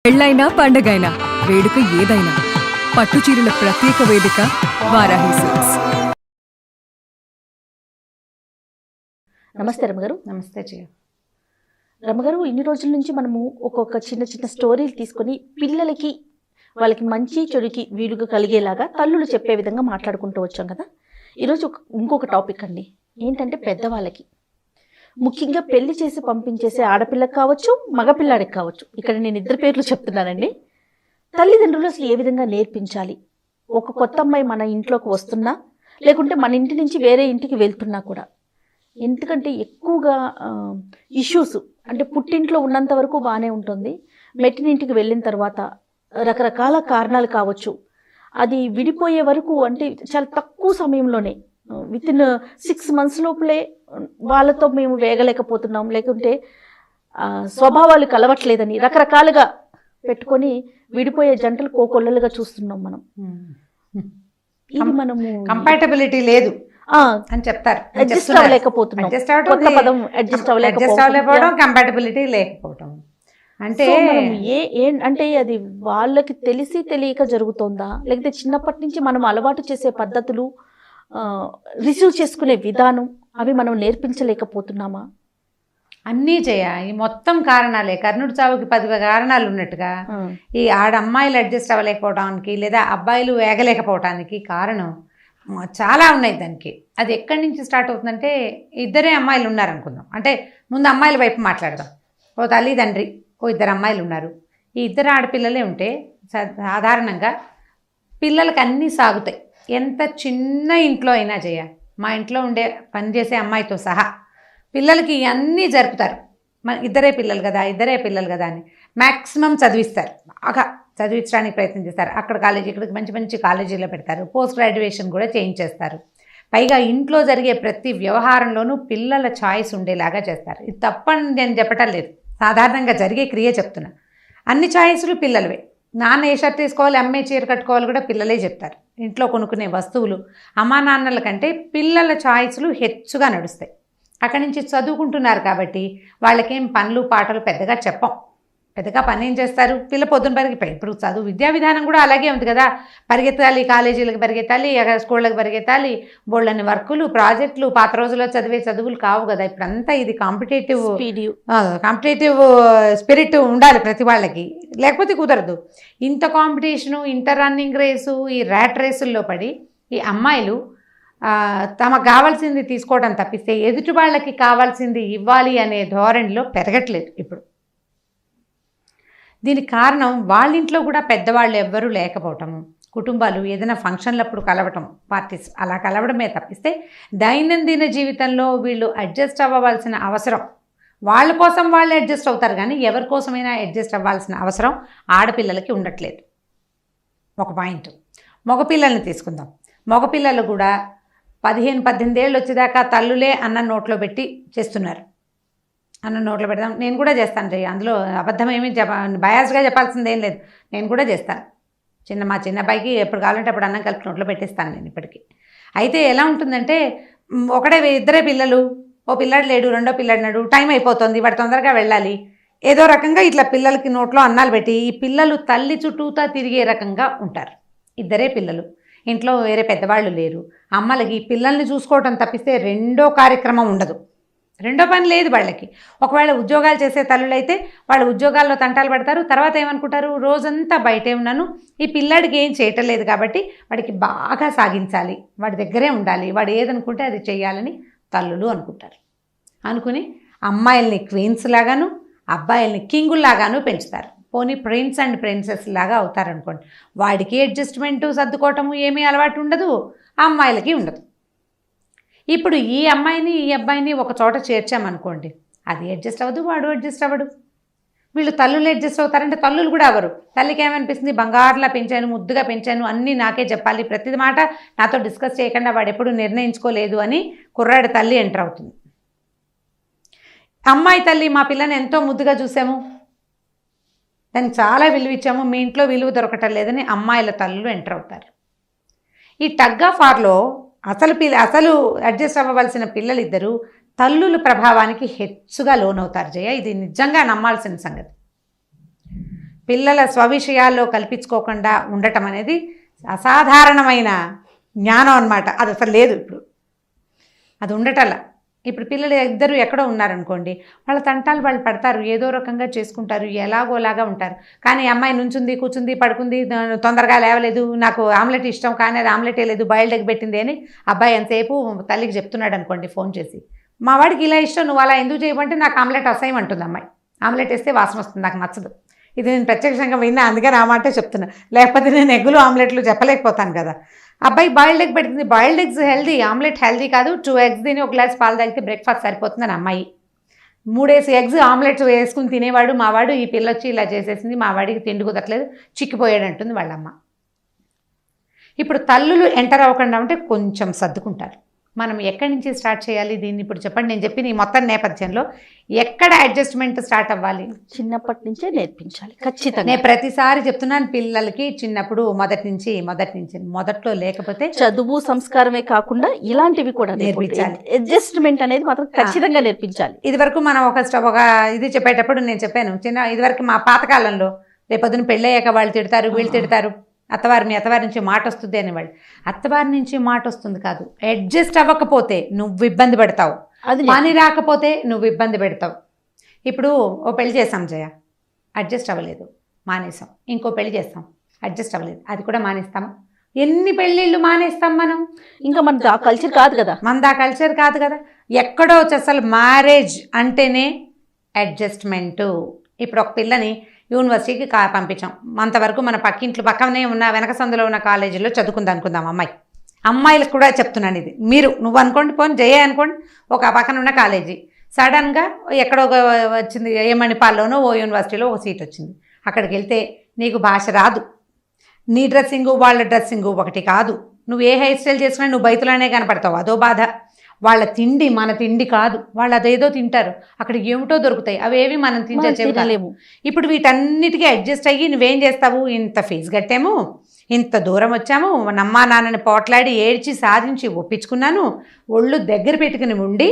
పెళ్ళైనా పండగైనా వేడుక ఏదైనా పట్టుచీరల ప్రత్యేక వేదిక వారాహి సిల్క్స్. నమస్తే రమగారు. నమస్తే జయ. రమగారు, ఇన్ని రోజుల నుంచి మనము ఒక్కొక్క చిన్న చిన్న స్టోరీలు తీసుకొని పిల్లలకి వాళ్ళకి మంచి చెడుకి వీలుగా కలిగేలాగా తల్లులు చెప్పే విధంగా మాట్లాడుకుంటూ వచ్చాం కదా. ఈరోజు ఇంకొక టాపిక్ అండి, ఏంటంటే పెద్దవాళ్ళకి, ముఖ్యంగా పెళ్లి చేసి పంపించేసే ఆడపిల్లకి కావచ్చు, మగపిల్లాడికి కావచ్చు. ఇక్కడ నేను ఇద్దరు పేర్లు చెప్తున్నానండి. తల్లిదండ్రులు అసలు ఏ విధంగా నేర్పించాలి? ఒక కొత్త అమ్మాయి మన ఇంట్లోకి వస్తున్నా, లేకుంటే మన ఇంటి నుంచి వేరే ఇంటికి వెళ్తున్నా కూడా, ఎందుకంటే ఎక్కువగా ఇష్యూస్ అంటే పుట్టింట్లో ఉన్నంత వరకు బాగానే ఉంటుంది, మెట్టినింటికి వెళ్ళిన తర్వాత రకరకాల కారణాలు కావచ్చు, అది విడిపోయే వరకు అంటే చాలా తక్కువ సమయంలోనే వితిన్ 6 months లోపలే వాళ్ళతో మేము వేగలేకపోతున్నాం, లేకుంటే స్వభావాలు కలవట్లేదని రకరకాలుగా పెట్టుకొని విడిపోయే జంటలు కోకొల్లలుగా చూస్తున్నాం మనం. ఇది మనము కంపాటబిలిటీ లేదు అని చెప్తారు. అడ్జస్ట్ అవ్వలేకపోతున్నాం. కొత్త పదం అడ్జస్ట్ అవ్వలేకపోవడం, కంపాటబిలిటీ లేకపోవడం అంటే అంటే అది వాళ్ళకి తెలిసి తెలియక జరుగుతుందా, లేకపోతే చిన్నప్పటి నుంచి మనం అలవాటు చేసే పద్ధతులు, రిసీవ్ చేసుకునే విధానం, అవి మనం నేర్పించలేకపోతున్నామా? అన్నీ ఈ మొత్తం కారణాలే. కర్ణుడి చావుకి 10 కారణాలు ఉన్నట్టుగా ఈ అమ్మాయిలు అడ్జస్ట్ అవ్వలేకపోవడానికి లేదా అబ్బాయిలు వేగలేకపోవడానికి కారణం చాలా ఉన్నాయి. దానికి అది ఎక్కడి నుంచి స్టార్ట్ అవుతుందంటే, ఇద్దరే అమ్మాయిలు ఉన్నారనుకుందాం. అంటే ముందు అమ్మాయిల వైపు మాట్లాడదాం. ఓ తల్లి తండ్రి, ఓ 2 అమ్మాయిలు ఉన్నారు. ఈ 2 ఆడపిల్లలే ఉంటే సాధారణంగా పిల్లలకి అన్నీ సాగుతాయి. ఎంత చిన్న ఇంట్లో అయినా మా ఇంట్లో ఉండే పనిచేసే అమ్మాయితో సహా పిల్లలకి అన్నీ జరుపుతారు. ఇద్దరే పిల్లలు కదా అని మ్యాక్సిమం చదివిస్తారు. బాగా చదివించడానికి ప్రయత్నం చేస్తారు. అక్కడ కాలేజీ, ఇక్కడికి మంచి మంచి కాలేజీలో పెడతారు. పోస్ట్ గ్రాడ్యుయేషన్ కూడా చేయించేస్తారు. పైగా ఇంట్లో జరిగే ప్రతి వ్యవహారంలోనూ పిల్లల ఛాయిస్ ఉండేలాగా చేస్తారు. ఇది తప్పని నేను చెప్పటం లేదు, సాధారణంగా జరిగే క్రియ చెప్తున్నా. అన్ని ఛాయిస్లు పిల్లలవే. నాన్న ఏ షర్ట్ తీసుకోవాలి, అమ్మే చీర కట్టుకోవాలి కూడా పిల్లలే చెప్తారు. ఇంట్లో కొనుక్కునే వస్తువులు అమ్మా నాన్నల కంటే పిల్లల ఛాయిస్లు హెచ్చుగా నడుస్తాయి. అక్కడి నుంచి చదువుకుంటున్నారు కాబట్టి వాళ్ళకేం పనులు పాటలు పెద్దగా చెప్పం. పెద్దగా పని ఏం చేస్తారు, పిల్ల పొద్దున పరిగెత్తాలి. ఇప్పుడు చదువు విద్యా విధానం కూడా అలాగే ఉంది కదా. పరిగెత్తాలి, కాలేజీలకు పరిగెత్తాలి, స్కూళ్ళకి పరిగెత్తాలి, బోళ్ళని వర్కులు, ప్రాజెక్టులు. పాత రోజుల్లో చదివే చదువులు కావు కదా. ఇప్పుడంతా ఇది కాంపిటేటివ్ స్పిరిట్ ఉండాలి ప్రతి వాళ్ళకి, లేకపోతే కుదరదు. ఇంత కాంపిటీషను, ఇంత రన్నింగ్ రేసు, ఈ ర్యాట్ రేసుల్లో పడి ఈ అమ్మాయిలు తమకు కావాల్సింది తీసుకోవడం తప్పిస్తే ఎదుటి వాళ్ళకి కావాల్సింది ఇవ్వాలి అనే ధోరణిలో పెరగట్లేదు ఇప్పుడు. దీనికి కారణం వాళ్ళింట్లో కూడా పెద్దవాళ్ళు ఎవ్వరూ లేకపోవటము, కుటుంబాలు ఏదైనా ఫంక్షన్లప్పుడు కలవటం, పార్టీస్ అలా కలవడమే తప్పిస్తే దైనందిన జీవితంలో వీళ్ళు అడ్జస్ట్ అవ్వవలసిన అవసరం, వాళ్ళ కోసం వాళ్ళు అడ్జస్ట్ అవుతారు కానీ ఎవరి కోసమైనా అడ్జస్ట్ అవ్వాల్సిన అవసరం ఆడపిల్లలకి ఉండట్లేదు. ఒక పాయింట్. మగపిల్లల్ని తీసుకుందాం. మగపిల్లలు కూడా 15-18 ఏళ్ళు వచ్చేదాకా తల్లులే అన్నం నోట్లో పెట్టి చేస్తున్నారు. అన్నం నోట్లో పెడదాం, నేను కూడా చేస్తాను జయ. అందులో అబద్ధం ఏమీ బయాస్గా చెప్పాల్సింది ఏం లేదు. నేను కూడా చేస్తాను. మా చిన్న అబ్బాయికి ఎప్పుడు కావాలంటే అప్పుడు అన్నం కలిపి నోట్లో పెట్టేస్తాను నేను ఇప్పటికీ. అయితే ఎలా ఉంటుందంటే, ఇద్దరే పిల్లలు, ఓ పిల్లాడు లేడు, రెండో పిల్లాడు నాడు, టైం అయిపోతుంది, వాడు తొందరగా వెళ్ళాలి, ఏదో రకంగా ఇట్లా పిల్లలకి నోట్లో అన్నాలు పెట్టి ఈ పిల్లలు తల్లి చుట్టూతా తిరిగే రకంగా ఉంటారు. ఇద్దరే పిల్లలు, ఇంట్లో వేరే పెద్దవాళ్ళు లేరు. అమ్మలకి పిల్లల్ని చూసుకోవటం తప్పిస్తే రెండో కార్యక్రమం ఉండదు, రెండో పని లేదు వాళ్ళకి. ఒకవేళ ఉద్యోగాలు చేసే తల్లులైతే వాళ్ళు ఉద్యోగాల్లో తంటాలు పడతారు. తర్వాత ఏమనుకుంటారు, రోజంతా బయటే ఉన్నాను, ఈ పిల్లాడికి ఏం చేయటం లేదు కాబట్టి వాడికి బాగా సాగించాలి, వాడి దగ్గరే ఉండాలి, వాడు ఏదనుకుంటే అది చేయాలని తల్లులు అనుకుంటారు. అనుకుని అమ్మాయిల్ని క్వీన్స్ లాగాను, అబ్బాయిల్ని కింగుల్లాగాను పెంచుతారు. పోనీ ప్రిన్స్ అండ్ ప్రిన్సెస్ లాగా అవుతారనుకోండి. వాడికి అడ్జస్ట్మెంటు, సర్దుకోవటము ఏమీ అలవాటు ఉండదు, అమ్మాయిలకి ఉండదు. ఇప్పుడు ఈ అమ్మాయిని ఈ అబ్బాయిని ఒక చోట చేర్చామనుకోండి, అది అడ్జస్ట్ అవ్వదు, వాడు అడ్జస్ట్ అవ్వడు. వీళ్ళు తల్లులు అడ్జస్ట్ అవుతారంటే తల్లులు కూడా అవ్వరు. తల్లికి ఏమనిపిస్తుంది, బంగారులా పెంచాను, ముద్దుగా పెంచాను, అన్నీ నాకే చెప్పాలి, ప్రతి మాట నాతో డిస్కస్ చేయకుండా వాడు ఎప్పుడు నిర్ణయించుకోలేదు అని కుర్రాడి తల్లి ఎంటర్ అవుతుంది. అమ్మాయి తల్లి, మా పిల్లని ఎంతో ముద్దుగా చూసాము, దానికి చాలా విలువ ఇచ్చాము, మీ ఇంట్లో విలువ దొరకటం లేదని అమ్మాయిల తల్లులు ఎంటర్ అవుతారు. ఈ టగ్ ఆఫ్ వార్లో అసలు అడ్జస్ట్ అవ్వవలసిన పిల్లలిద్దరూ తల్లుల ప్రభావానికి హెచ్చుగా లోనవుతారు జయ. ఇది నిజంగా నమ్మాల్సిన సంగతి. పిల్లల స్వవిషయాల్లో కల్పించుకోకుండా ఉండటం అనేది అసాధారణమైన జ్ఞానం అన్నమాట. అది అసలు లేదు ఇప్పుడు, అది ఉండటల్లా. ఇప్పుడు పిల్లలు ఇద్దరు ఎక్కడో ఉన్నారనుకోండి, వాళ్ళ తంటాలు వాళ్ళు పడతారు, ఏదో రకంగా చేసుకుంటారు, ఎలాగోలాగా ఉంటారు. కానీ అమ్మాయి నుంచుంది, కూర్చుంది, పడుకుంది, తొందరగా లేవలేదు, నాకు ఆమ్లెట్ ఇష్టం కానీ అది ఆమ్లెటే లేదు, బాయిల్డ్ ఎగ్ పెట్టింది అని అబ్బాయి ఎంతసేపు తల్లికి చెప్తున్నాడు అనుకోండి ఫోన్ చేసి, మా వాడికి ఇలా ఇష్టం, నువ్వు అలా ఎందుకు చేయమంటే నాకు ఆమ్లెట్ అసహ్యం అంటుంది అమ్మాయి. ఆమ్లెట్ వేస్తే వాసన వస్తుంది, నాకు నచ్చదు. ఇది నేను ప్రత్యక్షంగా విన్నా, అందుకని ఆ మాటే చెప్తున్నా, లేకపోతే నేను ఎగ్గులు ఆమ్లెట్లు చెప్పలేకపోతాను కదా. అబ్బాయి బాయిల్డ్ ఎగ్ పెట్టింది, boiled eggs healthy, omelette healthy కాదు, 2 eggs తిని 1 glass పాలు తాగితే బ్రేక్ఫాస్ట్ సరిపోతుందని అమ్మాయి. 3 eggs ఆమ్లెట్స్ వేసుకుని తినేవాడు మావాడు, ఈ పిల్ల వచ్చి ఇలా చేసేసింది, మా వాడికి తిండి కుదరట్లేదు, చిక్కిపోయాడు అంటుంది వాళ్ళమ్మ. ఇప్పుడు తల్లులు ఎంటర్ అవ్వకుండా ఉంటే కొంచెం సర్దుకుంటారు. మనం ఎక్కడి నుంచి స్టార్ట్ చేయాలి దీన్ని ఇప్పుడు చెప్పండి. నేను చెప్పిన ఈ మొత్తం నేపథ్యంలో ఎక్కడ అడ్జస్ట్మెంట్ స్టార్ట్ అవ్వాలి? చిన్నప్పటి నుంచే నేర్పించాలి ఖచ్చితంగా. నేను ప్రతిసారి చెప్తున్నాను పిల్లలకి, చిన్నప్పుడు మొదట్లో లేకపోతే చదువు సంస్కారమే కాకుండా ఇలాంటివి కూడా నేర్పించాలి. అడ్జస్ట్మెంట్ అనేది మాత్రం ఖచ్చితంగా నేర్పించాలి. ఇది వరకు మనం ఒక ఇది చెప్పేటప్పుడు నేను చెప్పాను, ఇది వరకు మా పాతకాలంలో రేపొద్దున పెళ్ళయ్యాక వాళ్ళు తిడతారు, వీళ్ళు తిడతారు, మీ అత్తవారి నుంచి మాట వస్తుంది అనేవాళ్ళు. అత్తవారి నుంచి మాట వస్తుంది కాదు, అడ్జస్ట్ అవ్వకపోతే నువ్వు ఇబ్బంది పడతావు, అది పని రాకపోతే నువ్వు ఇబ్బంది పెడతావు. ఇప్పుడు ఓ పెళ్లి చేస్తాం జయ, అడ్జస్ట్ అవ్వలేదు, మానేసాం. ఇంకో పెళ్లి చేస్తాం, అడ్జస్ట్ అవ్వలేదు, అది కూడా మానేస్తాం. ఎన్ని పెళ్ళిళ్ళు మానేస్తాం మనం? ఇంకా మనది ఆ కల్చర్ కాదు కదా, కల్చర్ కాదు కదా. ఎక్కడో అసలు మ్యారేజ్ అంటేనే అడ్జస్ట్మెంటు. ఇప్పుడు ఒక పిల్లని యూనివర్సిటీకి పంపించాం, అంతవరకు మన పక్కనే ఉన్న వెనక సందులో ఉన్న కాలేజీలో చదువుకుంది అనుకుందాం అమ్మాయిలకు కూడా చెప్తున్నాను ఇది. నువ్వు అనుకోండి, పోనీ జయ అనుకోండి, ఒక పక్కన ఉన్న కాలేజీ సడన్గా ఎక్కడో వచ్చింది, ఏ మణిపాల్లోనో ఓ యూనివర్సిటీలో ఒక సీట్ వచ్చింది. అక్కడికి వెళ్తే నీకు భాష రాదు, నీ డ్రెస్సింగు వాళ్ళ డ్రెస్సింగు ఒకటి కాదు, నువ్వు ఏ హెయిర్ స్టైల్ చేసుకున్నా నువ్వు బయటలోనే కనపడతావు, అదో బాధ. వాళ్ళ తిండి మన తిండి కాదు, వాళ్ళు అదేదో తింటారు, అక్కడ ఏమిటో దొరుకుతాయి, అవేవి మనం తినలేము. ఇప్పుడు వీటన్నిటికీ అడ్జస్ట్ అయ్యి నువ్వేం చేస్తావు? ఇంత ఫీజు కట్టాము, ఇంత దూరం వచ్చాము, నమ్మా నాన్నని పోట్లాడి ఏడ్చి సాధించి ఒప్పించుకున్నాను, ఒళ్ళు దగ్గర పెట్టుకుని ఉండి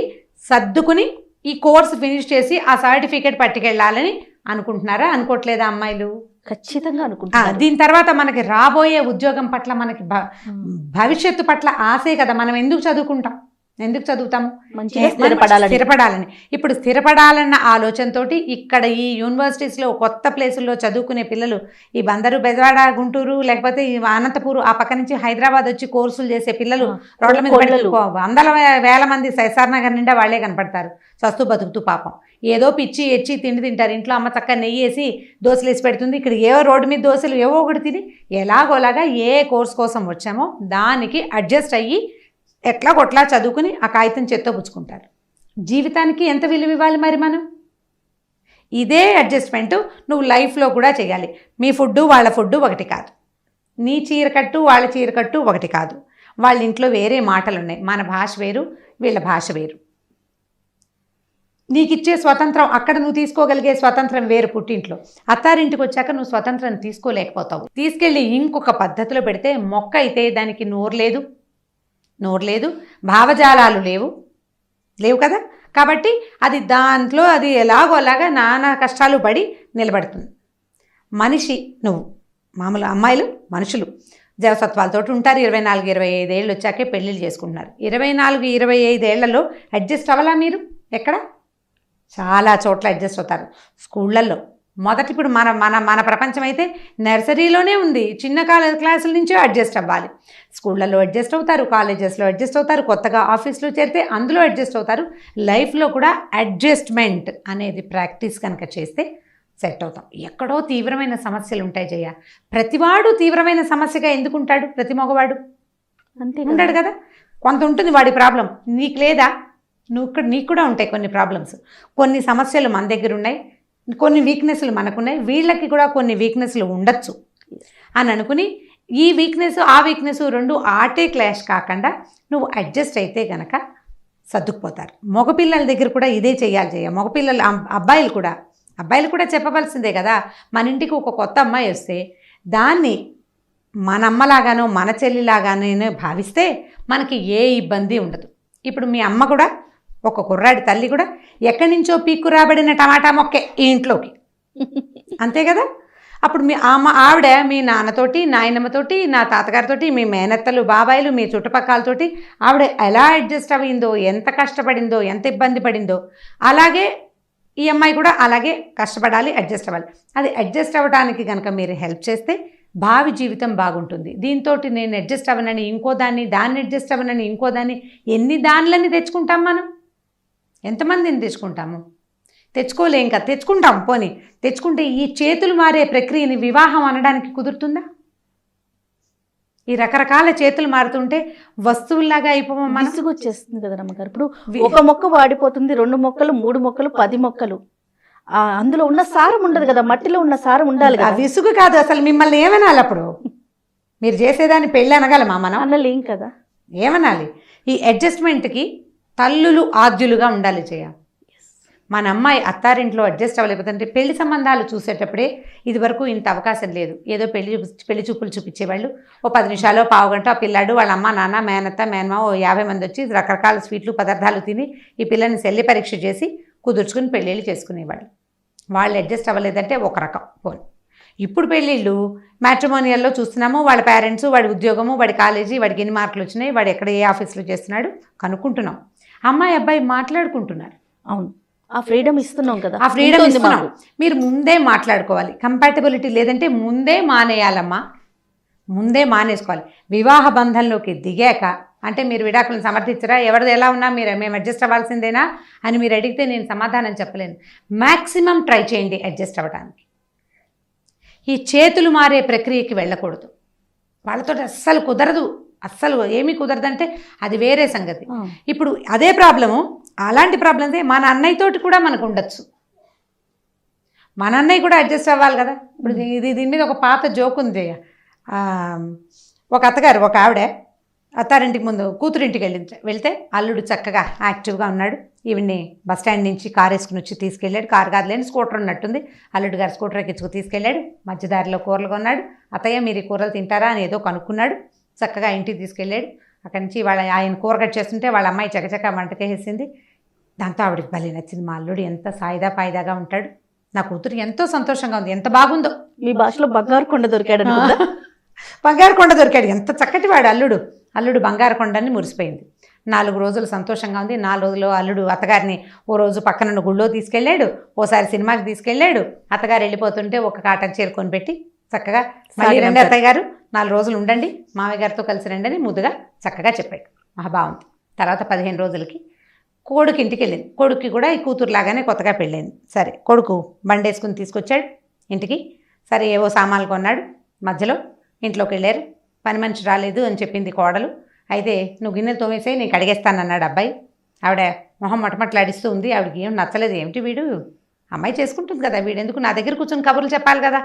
సర్దుకుని ఈ కోర్సు ఫినిష్ చేసి ఆ సర్టిఫికేట్ పట్టుకెళ్ళాలని అనుకుంటున్నారా? అనుకోవట్లేదా అమ్మాయిలు? ఖచ్చితంగా అనుకుంటున్నారు. దీని తర్వాత మనకి రాబోయే ఉద్యోగం పట్ల, మనకి భవిష్యత్తు పట్ల ఆశే కదా. మనం ఎందుకు చదువుకుంటాం, ఎందుకు చదువుతాము? స్థిరపడాలని. ఇప్పుడు స్థిరపడాలన్న ఆలోచనతోటి ఇక్కడ ఈ యూనివర్సిటీస్లో కొత్త ప్లేసుల్లో చదువుకునే పిల్లలు, ఈ బందరు, బెజవాడ, గుంటూరు, లేకపోతే ఈ అనంతపూర్, ఆ పక్క నుంచి హైదరాబాద్ వచ్చి కోర్సులు చేసే పిల్లలు రోడ్ల మీద వందల వేల మంది ఎస్ఆర్ నగర్ నిండా వాళ్లే కనపడతారు, సస్తూ బతుకుతూ పాపం. ఏదో పిచ్చి ఎచ్చి తిండి తింటారు, ఇంట్లో అమ్మ చక్కగా నెయ్యి వేసి దోశలు వేసి పెడుతుంది, ఇక్కడ ఏవో రోడ్డు మీద దోశలు ఏవో ఒకటి తిని ఎలాగోలాగా ఏ కోర్స్ కోసం వచ్చామో దానికి అడ్జస్ట్ అయ్యి ఎట్లా కొట్లా చదువుకుని ఆ కాగితం చేత్తో పుచ్చుకుంటారు. జీవితానికి ఎంత విలువ ఇవ్వాలి మరి మనం? ఇదే అడ్జస్ట్మెంటు నువ్వు లైఫ్లో కూడా చేయాలి. మీ ఫుడ్డు వాళ్ళ ఫుడ్డు ఒకటి కాదు, నీ చీరకట్టు వాళ్ళ చీరకట్టు ఒకటి కాదు, వాళ్ళ ఇంట్లో వేరే మాటలు ఉన్నాయి, మన భాష వేరు, వీళ్ళ భాష వేరు. నీకు ఇచ్చే స్వతంత్రం, అక్కడ నువ్వు తీసుకోగలిగే స్వతంత్రం వేరు పుట్టింట్లో. అత్తారింటికి వచ్చాక నువ్వు స్వతంత్రం తీసుకోలేకపోతావు. తీసుకెళ్ళి ఇంకొక పద్ధతిలో పెడితే మొక్క అయితే దానికి నోరు లేదు, భావజాలాలు లేవు కదా. కాబట్టి అది దాంట్లో అది ఎలాగోలాగా నానా కష్టాలు పడి నిలబడుతుంది. మనిషి నువ్వు, మామూలు అమ్మాయిలు మనుషులు జవసత్వాలతో ఉంటారు. 24-25 ఏళ్ళు వచ్చాకే పెళ్ళిళ్ళు చేసుకుంటున్నారు. 24-25 ఏళ్లలో అడ్జస్ట్ అవ్వాలా మీరు? ఎక్కడ? చాలా చోట్ల అడ్జస్ట్ అవుతారు. స్కూళ్ళల్లో మొదటి, ఇప్పుడు మన ప్రపంచం అయితే నర్సరీలోనే ఉంది, చిన్న క్లాసుల నుంచే అడ్జస్ట్ అవ్వాలి. స్కూళ్ళల్లో అడ్జస్ట్ అవుతారు, కాలేజెస్లో అడ్జస్ట్ అవుతారు, కొత్తగా ఆఫీస్లో చేరితే అందులో అడ్జస్ట్ అవుతారు. లైఫ్లో కూడా అడ్జస్ట్మెంట్ అనేది ప్రాక్టీస్ కనుక చేస్తే సెట్ అవుతాం. ఎక్కడో తీవ్రమైన సమస్యలు ఉంటాయి జయ. ప్రతివాడు తీవ్రమైన సమస్యగా ఎందుకు ఉంటాడు? ప్రతి మగవాడు అంతే ఉంటాడు కదా. కొంత ఉంటుంది వాడి ప్రాబ్లం, నీకు లేదా? నీకు కూడా ఉంటాయి కొన్ని ప్రాబ్లమ్స్, కొన్ని సమస్యలు మన దగ్గర ఉన్నాయి, కొన్ని వీక్నెస్లు మనకున్నాయి, వీళ్ళకి కూడా కొన్ని వీక్నెస్లు ఉండొచ్చు అని అనుకుని ఈ వీక్నెస్ ఆ వీక్నెస్ రెండు ఆటే క్లాష్ కాకుండా నువ్వు అడ్జస్ట్ అయితే గనక సర్దుకుపోతారు. మగపిల్లల దగ్గర కూడా ఇదే చేయాలి. మగపిల్లలు, అబ్బాయిలు కూడా చెప్పవలసిందే కదా. మన ఇంటికి ఒక కొత్త అమ్మాయి వస్తే దాన్ని మన అమ్మలాగానో మన చెల్లిలాగానో భావిస్తే మనకి ఏ ఇబ్బంది ఉండదు. ఇప్పుడు మీ అమ్మ కూడా, ఒక కుర్రాడి తల్లి కూడా ఎక్కడి నుంచో పీక్కు రాబడిన టమాటా మొక్కే ఈ ఇంట్లోకి, అంతే కదా. అప్పుడు ఆవిడ మీ నాన్నతోటి, నాయనమ్మతోటి, నా తాతగారితోటి, మీ మేనత్తలు, బాబాయిలు, మీ చుట్టుపక్కలతోటి ఆవిడ ఎలా అడ్జస్ట్ అయిందో, ఎంత కష్టపడిందో, ఎంత ఇబ్బంది పడిందో, అలాగే ఈ అమ్మాయి కూడా అలాగే కష్టపడాలి, అడ్జస్ట్ అవ్వాలి. అది అడ్జస్ట్ అవ్వడానికి కనుక మీరు హెల్ప్ చేస్తే భావి జీవితం బాగుంటుంది. దీంతో నేను అడ్జస్ట్ అవ్వనని ఇంకో దాన్ని, దాన్ని అడ్జస్ట్ అవ్వనని ఇంకో దాన్ని, ఎన్ని దానిలని తెచ్చుకుంటాం మనం? ఎంతమందిని తెచ్చుకుంటాము? తెచ్చుకోలేం కదా. తెచ్చుకుంటాం, పోనీ తెచ్చుకుంటే ఈ చేతులు మారే ప్రక్రియని వివాహం అనడానికి కుదురుతుందా? ఈ రకరకాల చేతులు మారుతుంటే వస్తువుల్లాగా అయిపోవడం మనసుకు వచ్చేస్తుంది కదా రమ్మగారు. ఇప్పుడు ఒక మొక్క వాడిపోతుంది, 2 మొక్కలు, 3 మొక్కలు, 10 మొక్కలు, అందులో ఉన్న సారం ఉండదు కదా, మట్టిలో ఉన్న సారం ఉండాలి కదా. విసుగు కాదు అసలు. మిమ్మల్ని ఏమనాలి అప్పుడు? మీరు చేసేదాన్ని పెళ్ళి అనగలమా మనం? అనలేం కదా. ఏమనాలి? ఈ అడ్జస్ట్మెంట్కి తల్లులు ఆద్యులుగా ఉండాలి చేయ. మన అమ్మాయి అత్తారింట్లో అడ్జస్ట్ అవ్వలేకపోతుంటే పెళ్లి సంబంధాలు చూసేటప్పుడే ఇదివరకు ఇంత అవకాశం లేదు. ఏదో పెళ్లి చూపులు చూపించేవాళ్ళు. ఓ 10 నిమిషాలు, పావుగంట ఆ పిల్లాడు, వాళ్ళ అమ్మ, నాన్న, మేనత్త, మేనమా, ఓ 50 మంది వచ్చి రకరకాల స్వీట్లు పదార్థాలు తిని ఈ పిల్లని శల్య పరీక్ష చేసి కుదుర్చుకుని పెళ్ళిళ్ళు చేసుకునేవాళ్ళు. వాళ్ళు అడ్జస్ట్ అవ్వలేదంటే ఒక రకం పోనీ. ఇప్పుడు పెళ్ళిళ్ళు మ్యాట్రిమోనియల్లో చూస్తున్నాము. వాళ్ళ పేరెంట్స్, వాడి ఉద్యోగము, వాడి కాలేజీ, వాడికి ఎన్ని మార్కులు వచ్చినాయి, వాడు ఎక్కడ ఏ ఆఫీస్లో చేస్తున్నాడు కనుక్కుంటున్నాం. అమ్మాయి అబ్బాయి మాట్లాడుకుంటున్నారు. అవును, ఆ ఫ్రీడమ్ ఇస్తున్నాం కదా. ఆ ఫ్రీడమ్ ఇస్తున్నాం. మీరు ముందే మాట్లాడుకోవాలి. కంపాటబిలిటీ లేదంటే ముందే మానేయాలమ్మా, ముందే మానేసుకోవాలి. వివాహ బంధంలోకి దిగాక అంటే మీరు విడాకులను సమర్థించరా, ఎవరిది ఎలా ఉన్నా మేము అడ్జస్ట్ అవ్వాల్సిందేనా అని మీరు అడిగితే నేను సమాధానం చెప్పలేను. మ్యాక్సిమం ట్రై చేయండి అడ్జస్ట్ అవ్వడానికి. ఈ చేతులు మారే ప్రక్రియకి వెళ్ళకూడదు. వాళ్ళతో అస్సలు కుదరదు, అస్సలు ఏమీ కుదరదంటే అది వేరే సంగతి. ఇప్పుడు అదే ప్రాబ్లము, అలాంటి ప్రాబ్లమ్సే మన అన్నయ్యతోటి కూడా మనకు ఉండొచ్చు. మన అన్నయ్య కూడా అడ్జస్ట్ అవ్వాలి కదా. ఇప్పుడు దీని మీద ఒక పాత జోక్ ఉంది. ఒక అత్తగారు, ఒక ఆవిడ అత్తారింటికి ముందు కూతురింటికి వెళ్తే అల్లుడు చక్కగా యాక్టివ్గా ఉన్నాడు. ఈవిడ్ని బస్ స్టాండ్ నుంచి కారు వేసుకుని వచ్చి తీసుకెళ్ళాడు. కారు కాదులేని స్కూటర్ ఉన్నట్టుంది. అల్లుడు గారు స్కూటర్ ఎక్కించుకు తీసుకెళ్ళాడు. మధ్యదారిలో కూరలు కొన్నాడు. అత్తయ్య మీరు ఈ కూరలు తింటారా అని ఏదో కనుక్కున్నాడు. చక్కగా ఇంటికి తీసుకెళ్ళాడు. అక్కడి నుంచి ఆయన కూర కట్ చేస్తుంటే వాళ్ళ అమ్మాయి చకచక వంటకేసింది. దాంతో ఆవిడకి భలే నచ్చింది. మా అల్లుడు ఎంత సాయిదా పాయిదాగా ఉంటాడు, నా కూతురు ఎంతో సంతోషంగా ఉంది, ఎంత బాగుందో. మీ భాషలో బంగారు కొండ దొరికాడు. బంగారు కొండ దొరికాడు, ఎంత చక్కటి వాడు అల్లుడు బంగారు కొండని మురిసిపోయింది. 4 రోజులు సంతోషంగా ఉంది. 4 రోజులు అల్లుడు అత్తగారిని ఓ రోజు పక్కనున్న గుళ్ళో తీసుకెళ్ళాడు, ఓసారి సినిమాకి తీసుకెళ్ళాడు. అత్తగారు వెళ్ళిపోతుంటే ఒక కాటన్ చీర కొని పెట్టి చక్కగా మళ్ళీ రండి అత్తయ్య గారు 4 రోజులు ఉండండి, మామయ్య గారితో కలిసి రండి అని ముద్దుగా చక్కగా చెప్పాడు. బాగుంది. తర్వాత 15 రోజులకి కొడుకు ఇంటికి వెళ్ళింది. కొడుక్కి కూడా ఈ కూతురులాగానే కొత్తగా పెళ్ళింది. సరే కొడుకు బండేసుకుని తీసుకొచ్చాడు ఇంటికి. సరే ఏవో సామాన్లు కొన్నాడు. మధ్యలో ఇంట్లోకి వెళ్ళారు. పని మనిషి రాలేదు అని చెప్పింది కోడలు. అయితే నువ్వు గిన్నెలు తోమేసే నేను కడిగేస్తానన్నాడు అబ్బాయి. ఆవిడ మొహం మటమట్లాడిస్తూ ఉంది. ఆవిడకి ఏం నచ్చలేదు. ఏమిటి వీడు, అమ్మాయి చేసుకుంటుంది కదా, వీడెందుకు నా దగ్గర కూర్చొని కబుర్లు చెప్పాలి కదా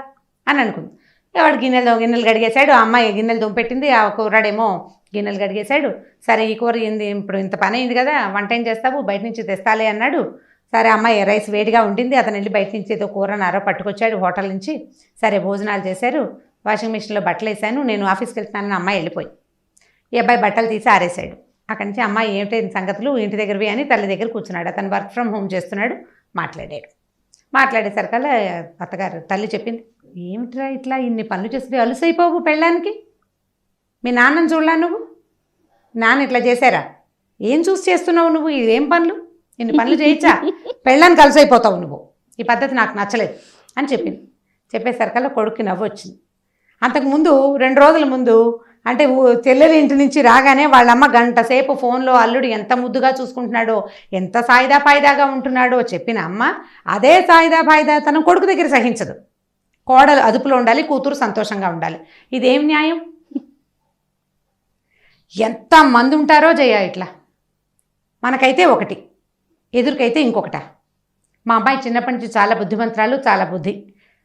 అని అనుకుంది. వాడు గిన్నెలు కడిగేశాడు. ఆ అమ్మాయి గిన్నెలు దుంపెట్టింది. ఆ కూరాడేమో గిన్నెలు కడిగేశాడు. సరే ఈ కూర ఇప్పుడు ఇంత పని అయింది కదా, వంట ఏం చేస్తావు, బయట నుంచి తెస్తాలే అన్నాడు. సరే అమ్మాయి రైస్ వేడిగా ఉండింది. అతను వెళ్ళి బయట నుంచి ఏదో కూర నారో పట్టుకొచ్చాడు హోటల్ నుంచి. సరే భోజనాలు చేశారు. వాషింగ్ మిషన్లో బట్టలు వేసాను, నేను ఆఫీస్కి వెళ్తున్నానని అమ్మాయి వెళ్ళిపోయి ఈ అబ్బాయి బట్టలు తీసి ఆరేశాడు. అక్కడి నుంచి అమ్మాయి ఏమిటి సంగతులు ఇంటి దగ్గరవి అని తల్లి దగ్గర కూర్చున్నాడు. అతను వర్క్ ఫ్రమ్ హోమ్ చేస్తున్నాడు. మాట్లాడేసరికల్లా అత్తగారు తల్లి చెప్పింది, ఏమిట్రా ఇట్లా ఇన్ని పనులు చేస్తే అలుసైపోవు పెళ్ళానికి, మీ నాన్నని చూడలా నువ్వు, నాన్న ఇట్లా చేశారా, ఏం చూసి చేస్తున్నావు నువ్వు, ఇదేం పనులు, ఇన్ని పనులు చేయొచ్చా, పెళ్ళానికి అలుసైపోతావు నువ్వు, ఈ పద్ధతి నాకు నచ్చలేదు అని చెప్పింది. చెప్పేసరికల్లా కొడుక్కి నవ్వు వచ్చింది. అంతకుముందు 2 రోజుల ముందు అంటే చెల్లెలి ఇంటి నుంచి రాగానే వాళ్ళమ్మ గంట సేపు ఫోన్లో అల్లుడు ఎంత ముద్దుగా చూసుకుంటున్నాడో, ఎంత సాయిదా పాయిదాగా ఉంటున్నాడో చెప్పిన అమ్మ అదే సాయిదా పాయిదా తన కొడుకు దగ్గర సహించదు. కోడలు అదుపులో ఉండాలి, కూతురు సంతోషంగా ఉండాలి. ఇదేం న్యాయం? ఎంతమంది ఉంటారో జయ ఇట్లా. మనకైతే ఒకటి, ఎదురుకైతే ఇంకొకట. మా అమ్మాయి చిన్నప్పటి నుంచి చాలా బుద్ధిమంతురాలు, చాలా బుద్ధి.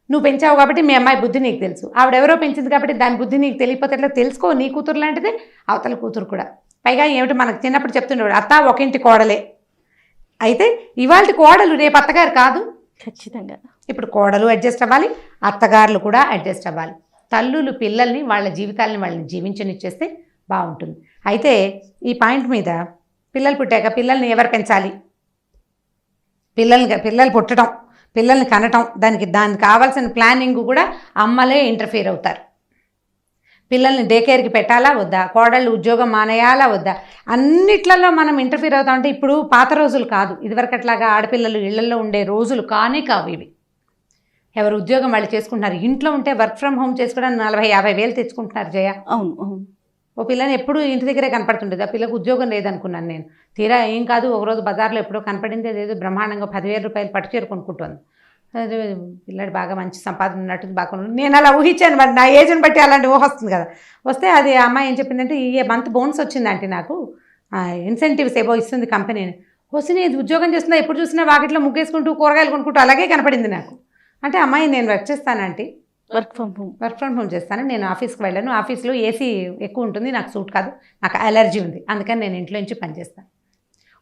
నువ్వు పెంచావు కాబట్టి మీ అమ్మాయి బుద్ధి నీకు తెలుసు. ఆవిడెవరో పెంచింది కాబట్టి దాని బుద్ధి నీకు తెలియకపోతే ఎట్లా తెలుసుకో. నీ కూతురు లాంటిదే అవతల కూతురు కూడా. పైగా ఏమిటి మనకు చిన్నప్పుడు చెప్తుండేవాడు, అత్త ఒక ఇంటి కోడలే. అయితే ఇవాళ కోడలు రేపు అత్తగారు కాదు. ఖచ్చితంగా ఇప్పుడు కోడలు అడ్జస్ట్ అవ్వాలి, అత్తగారులు కూడా అడ్జస్ట్ అవ్వాలి. తల్లులు పిల్లల్ని వాళ్ళ జీవితాలని వాళ్ళని జీవించనిచ్చేస్తే బాగుంటుంది. అయితే ఈ పాయింట్ మీద పిల్లలు పుట్టాక పిల్లల్ని ఎవరు పెంచాలి, పిల్లలు పుట్టడం, పిల్లల్ని కనటం, దానికి కావాల్సిన ప్లానింగ్ కూడా అమ్మలే ఇంటర్ఫియర్ అవుతారు. పిల్లల్ని డే కేర్కి పెట్టాలా వద్దా, కోడళ్ళు ఉద్యోగం మానేయాలా వద్దా, అన్నిట్లలో మనం ఇంటర్ఫియర్ అవుతా ఉంటే ఇప్పుడు పాత రోజులు కాదు, ఇదివరకట్లాగా ఆడపిల్లలు ఇళ్లలో ఉండే రోజులు కానే కావు ఇవి. ఎవరు ఉద్యోగం వాళ్ళు చేసుకుంటున్నారు. ఇంట్లో ఉంటే వర్క్ ఫ్రమ్ హోమ్ చేసుకోవడానికి 40-50 వేలు తెచ్చుకుంటున్నారు జయ. అవును అవును. ఓ పిల్లని ఎప్పుడు ఇంటి దగ్గరే కనపడుతుండేది, ఆ పిల్లకి ఉద్యోగం లేదనుకున్నాను నేను. తీరా ఏం కాదు, ఒకరోజు బజార్లో ఎప్పుడో కనపడింది, అదేదో బ్రహ్మాండంగా 10,000 రూపాయలు పట్టు చీర కొనుక్కుంటుంది. అదే పిల్లాడు బాగా మంచి సంపాదన ఉన్నట్టు బాగా నేను అలా ఊహించాను, మరి నా ఏజ్ని బట్టి అలాంటి ఊహ వస్తుంది కదా. వస్తే అది ఆ అమ్మాయి ఏం చెప్పిందంటే, ఈ మంత్ బోనస్ వచ్చిందంటే నాకు ఇన్సెంటివ్స్ ఏవో ఇస్తుంది కంపెనీ. వస్తే నేను ఉద్యోగం చేస్తున్నా, ఎప్పుడు చూసినా వాకిట్లో ముగ్గేసుకుంటూ కూరగాయలు కొనుక్కుంటూ అలాగే కనపడింది నాకు. అంటే అమ్మాయి నేను వర్క్ చేస్తానంటే వర్క్ ఫ్రమ్ హోమ్ చేస్తాను, నేను ఆఫీస్కి వెళ్ళాను, ఆఫీస్లో ఏసీ ఎక్కువ ఉంటుంది, నాకు సూట్ కాదు, నాకు అలర్జీ ఉంది, అందుకని నేను ఇంట్లో నుంచి పనిచేస్తాను.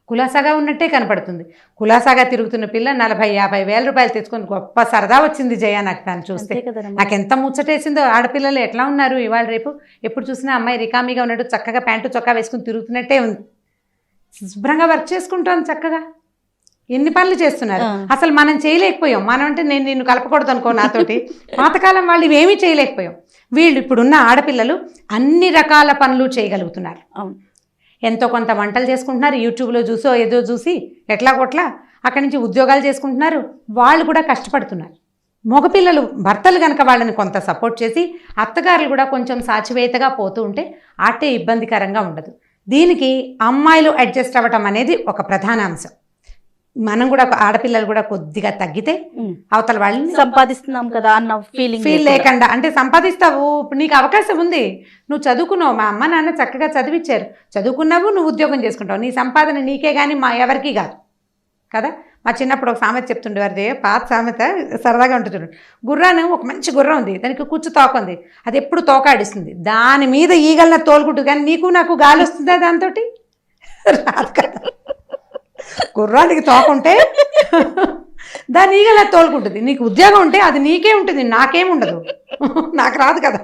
కులాసాగా ఉన్నట్టే కనపడుతుంది. కులాసాగా తిరుగుతున్న పిల్ల 40-50 వేల రూపాయలు తెచ్చుకొని గొప్ప సరదా వచ్చింది జయ నాకు దాన్ని చూస్తే. నాకు ఎంత ముచ్చటేసిందో. ఆడపిల్లలు ఎట్లా ఉన్నారు ఇవాళ రేపు, ఎప్పుడు చూసినా అమ్మాయి రికామీగా ఉన్నట్టు చక్కగా ప్యాంటు చొక్కా వేసుకుని తిరుగుతున్నట్టే ఉంది. శుభ్రంగా వర్క్ చేసుకుంటాను చక్కగా. ఎన్ని పనులు చేస్తున్నారు, అసలు మనం చేయలేకపోయాం. మనం అంటే నేను నిన్ను కలపకూడదు అనుకో నాతోటి. పాతకాలం వాళ్ళు ఇవేమీ చేయలేకపోయాం. వీళ్ళు ఇప్పుడున్న ఆడపిల్లలు అన్ని రకాల పనులు చేయగలుగుతున్నారు. ఎంతో కొంత వంటలు చేసుకుంటున్నారు, యూట్యూబ్లో చూసో ఏదో చూసి ఎట్లా కొట్లా అక్కడి నుంచి ఉద్యోగాలు చేసుకుంటున్నారు. వాళ్ళు కూడా కష్టపడుతున్నారు. మగపిల్లలు భర్తలు కనుక వాళ్ళని కొంత సపోర్ట్ చేసి, అత్తగారులు కూడా కొంచెం సాచివేతగా పోతూ ఉంటే అట్టే ఇబ్బందికరంగా ఉండదు. దీనికి అమ్మాయిలు అడ్జస్ట్ అవ్వటం అనేది ఒక ప్రధాన అంశం. మనం కూడా ఆడపిల్లలు కూడా కొద్దిగా తగ్గితే అవతల వాళ్ళని సంపాదిస్తున్నాం కదా అన్న ఫీల్ లేకుండా, అంటే సంపాదిస్తావు, నీకు అవకాశం ఉంది, నువ్వు చదువుకున్నావు, మా అమ్మ నాన్న చక్కగా చదివించారు, చదువుకున్నావు, నువ్వు ఉద్యోగం చేసుకుంటావు, నీ సంపాదన నీకే కానీ మా ఎవరికి కాదు కదా. మా చిన్నప్పుడు ఒక సామెత చెప్తుండేవారు, పాత సామెత సరదాగా ఉంటుంది. గుర్రాన్ని, ఒక మంచి గుర్రం ఉంది, దానికి కూర్చు తోక ఉంది, అది ఎప్పుడు తోకాడిస్తుంది, దాని మీద ఈగలన తోలుకుంటుంది, కానీ నీకు నాకు గాలి వస్తుందా దాంతో? రాదు కదా. గుర్రానికి తోకుంటే దాన్ని ఈగలా తోలుకుంటుంది. నీకు ఉద్యోగం ఉంటే అది నీకే ఉంటుంది, నాకేముండదు, నాకు రాదు కదా,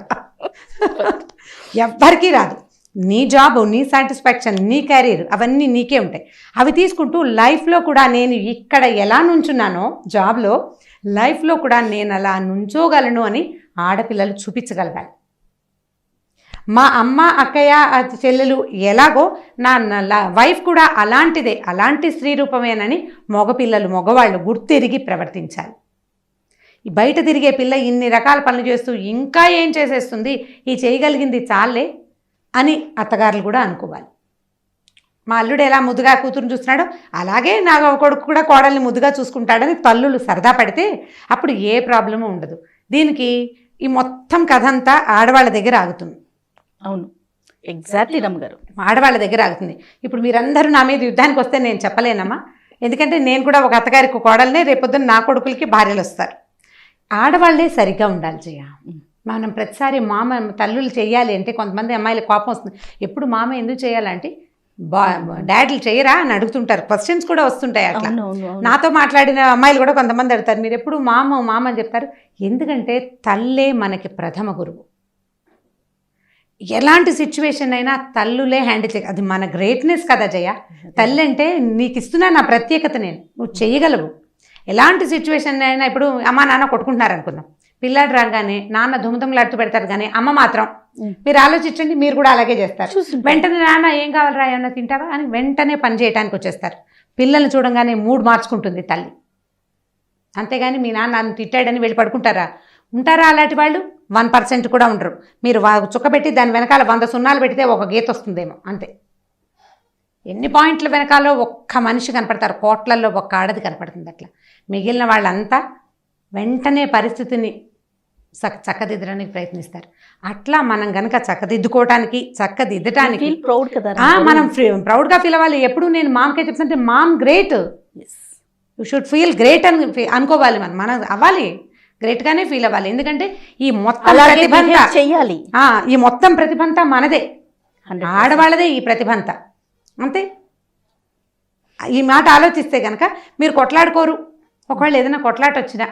ఎవ్వరికీ రాదు. నీ జాబ్, నీ సాటిస్ఫాక్షన్, నీ కెరీర్ అవన్నీ నీకే ఉంటాయి. అవి తీసుకుంటూ లైఫ్లో కూడా నేను ఇక్కడ ఎలా నుంచున్నానో జాబ్లో, లైఫ్లో కూడా నేను అలా నుంచోగలను అని ఆడపిల్లలు చూపించగలగాలి. మా అమ్మ, అక్కయ్య, చెల్లెలు ఎలాగో నా వైఫ్ కూడా అలాంటిదే, అలాంటి స్త్రీ రూపమేనని మగపిల్లలు, మగవాళ్ళు గుర్తెరిగి ప్రవర్తించాలి. ఈ బయట తిరిగే పిల్ల ఇన్ని రకాల పనులు చేస్తూ ఇంకా ఏం చేసేస్తుంది, ఈ చేయగలిగింది చాలే అని అత్తగారులు కూడా అనుకోవాలి. మా అల్లుడు ఎలా ముద్దుగా కూతురుని చూస్తున్నాడో అలాగే నా కొడుకు కూడా కోడల్ని ముద్దుగా చూసుకుంటాడని తల్లులు సరదా పడితే అప్పుడు ఏ ప్రాబ్లము ఉండదు. దీనికి ఈ మొత్తం కథ అంతా ఆడవాళ్ళ దగ్గర ఆగుతుంది. అవును, ఎగ్జాక్ట్లీ రమ్మగారు, ఆడవాళ్ళ దగ్గర ఆగుతుంది. ఇప్పుడు మీరందరూ నా మీద యుద్ధానికి వస్తే నేను చెప్పలేనమ్మా, ఎందుకంటే నేను కూడా ఒక అత్తగారికి కోడలనే, రేపొద్దున నా కొడుకులకి భార్యలు వస్తారు. ఆడవాళ్లే సరిగ్గా ఉండాలి జయ. మనం ప్రతిసారి మామ తల్లులు చేయాలి అంటే కొంతమంది అమ్మాయిలకు కోపం వస్తుంది. ఎప్పుడు మామ ఎందుకు చేయాలంటే డాడీలు చేయరా అని అడుగుతుంటారు, క్వశ్చన్స్ కూడా వస్తుంటాయి అట్లా. నాతో మాట్లాడిన అమ్మాయిలు కూడా కొంతమంది అడుగుతారు, మీరు ఎప్పుడు మామ మామ అని చెప్తారు. ఎందుకంటే తల్లే మనకి ప్రథమ గురువు. ఎలాంటి సిచ్యువేషన్ అయినా తల్లులే హ్యాండిల్ చేయ, అది మన గ్రేట్నెస్ కదా జయ. తల్లి అంటే నీకు ఇస్తున్నా నా ప్రత్యేకత, నేను నువ్వు చేయగలవు. ఎలాంటి సిచ్యువేషన్ అయినా, ఇప్పుడు అమ్మ నాన్న కొట్టుకుంటున్నారు అనుకుందాం, పిల్లాడు రాగానే నాన్న దుమ్ముదుమ్ములాడుతూ పెడతారు, కానీ అమ్మ మాత్రం మీరు ఆలోచించండి, మీరు కూడా అలాగే చేస్తారు. వెంటనే నాన్న ఏం కావాలరా, ఏమన్నా తింటావా అని వెంటనే పని చేయడానికి వచ్చేస్తారు. పిల్లల్ని చూడంగానే మూడ్ మార్చుకుంటుంది తల్లి. అంతేగాని మీ నాన్న నన్ను తిట్టాడని వెళ్ళి పడుకుంటారా? ఉంటారా అలాంటి వాళ్ళు? 1% కూడా ఉండరు. మీరు చుక్క పెట్టి దాని వెనకాల 100 సున్నాలు పెడితే ఒక గీత వస్తుందేమో అంతే. ఎన్ని పాయింట్ల వెనకాల ఒక్క మనిషి కనపడతారు, కోట్లల్లో ఒక్క ఆడది కనపడుతుంది. అట్లా మిగిలిన వాళ్ళంతా వెంటనే పరిస్థితిని చక్కదిద్దడానికి ప్రయత్నిస్తారు. అట్లా మనం కనుక చక్కదిద్దుకోవటానికి, చక్కదిద్దటానికి మనం ప్రౌడ్గా ఫీల్ అవ్వాలి. ఎప్పుడు నేను మామకే చెప్తుంటే, mom great, you should feel great అని అనుకోవాలి. మనం అవ్వాలి, గ్రేట్గానే ఫీల్ అవ్వాలి. ఎందుకంటే ఈ మొత్తం ప్రతిభంతా చెయ్యాలి, ఈ మొత్తం ప్రతిభంతా మనదే, ఆడవాళ్ళదే ఈ ప్రతిభంతా. అంతే. ఈ మాట ఆలోచిస్తే కనుక మీరు కొట్లాడుకోరు. ఒకవేళ ఏదైనా కొట్లాట వచ్చినా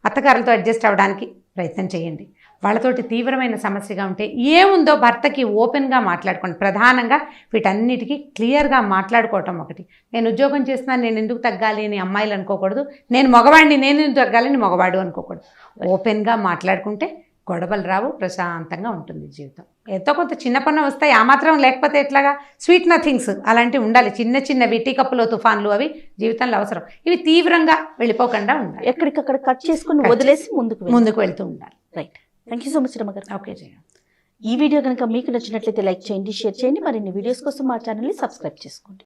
అత్తగారులతో అడ్జస్ట్ అవ్వడానికి ప్రయత్నం చేయండి. వాళ్ళతోటి తీవ్రమైన సమస్యగా ఉంటే ఏముందో భర్తకి ఓపెన్గా మాట్లాడుకోండి. ప్రధానంగా వీటన్నిటికీ క్లియర్గా మాట్లాడుకోవటం ఒకటి. నేను ఉద్యోగం చేస్తున్నాను, నేను ఎందుకు తగ్గాలి అని అమ్మాయిలు అనుకోకూడదు. నేను మగవాడిని, నేను ఎందుకు తగ్గాలని మగవాడు అనుకోకూడదు. ఓపెన్గా మాట్లాడుకుంటే గొడవలు రావు, ప్రశాంతంగా ఉంటుంది జీవితం. ఎంతో కొంత చిన్న పన్ను వస్తాయి, ఆ మాత్రం లేకపోతే ఎట్లాగా. స్వీట్ నథింగ్స్ అలాంటివి ఉండాలి, చిన్న చిన్నవి, టీ కప్పులో తుఫాన్లు, అవి జీవితంలో అవసరం. ఇవి తీవ్రంగా వెళ్ళిపోకుండా ఉండాలి, ఎక్కడికక్కడ కట్ చేసుకుని వదిలేసి ముందుకు వెళ్తూ ఉండాలి. Right. Thank you so much రమగారు. ఓకే జయ. ఈ వీడియో కనుక మీకు నచ్చినట్లయితే లైక్ చేయండి, షేర్ చేయండి. మరిన్ని వీడియోస్ కోసం మా ఛానల్ని సబ్స్క్రైబ్ చేసుకోండి.